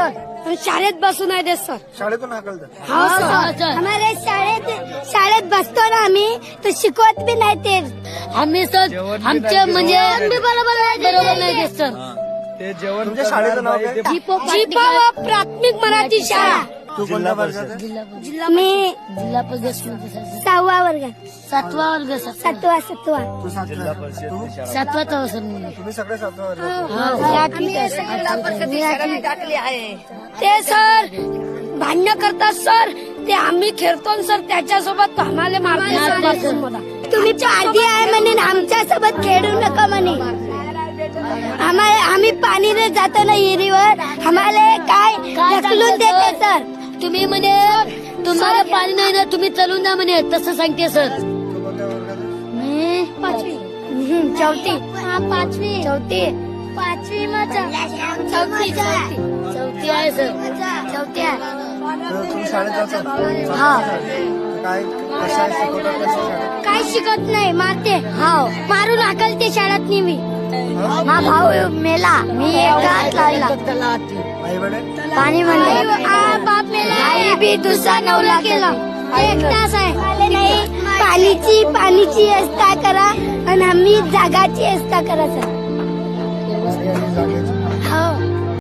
Sir शाळेत बसू नाही देत सर. शाळेतून हाकलतात. हो सर आम्हाला शाळेत बसतो ना आम्ही तर शिकवत बी नाही ते. आम्ही सर आमच्या म्हणजे बरोबर नाही देत सर. ते जेवण तुमच्या शाळेचं नाव काय? जीपा प्राथमिक मराठी शाळा. तू कोणत्या वर्गात आहे? मी जिल्हा परिषद 6वा वर्गात. 7वा वर्ग सर. 7वा तू सातव्या. तू 7वा तव सर मी. तुम्ही सगळे 7व्या वर्गात. ते सर भांडण करतात सर. ते आम्ही खेळतो सर त्याच्यासोबत आम्हाला मारतात. तुम्ही आधी आहे म्हणे आमच्या सोबत खेळू नका म्हणे. आम्ही पाणीने जातो ना विहिरीवर आम्हाला काय ढकलून देते सर. तुम्ही म्हणे तुम्हाला पाणी नाही ना तुम्ही चलून जा म्हणे तसं सांगते सर. तू कोणत्या वर्गात आहे? मी 5वी. चौथी. चौथी आहे सर. चौथ्या. तर तुम्ही शाळेत जाता? हा. तर काय कशा शिकवतात कशा शाळेत? काय शिकत नाही मारते. हाव मारून हाकलते शाळेत मी. मा भाऊ मेला मी एकटाच लागला. आई वडील पाणी म्हणले बाप मेला. आई बी दुसरा नवला केला. एकटाच आहे. नाही पाणीची व्यवस्था करा आणि आम्ही जागाची व्यवस्था करा सर. जागेची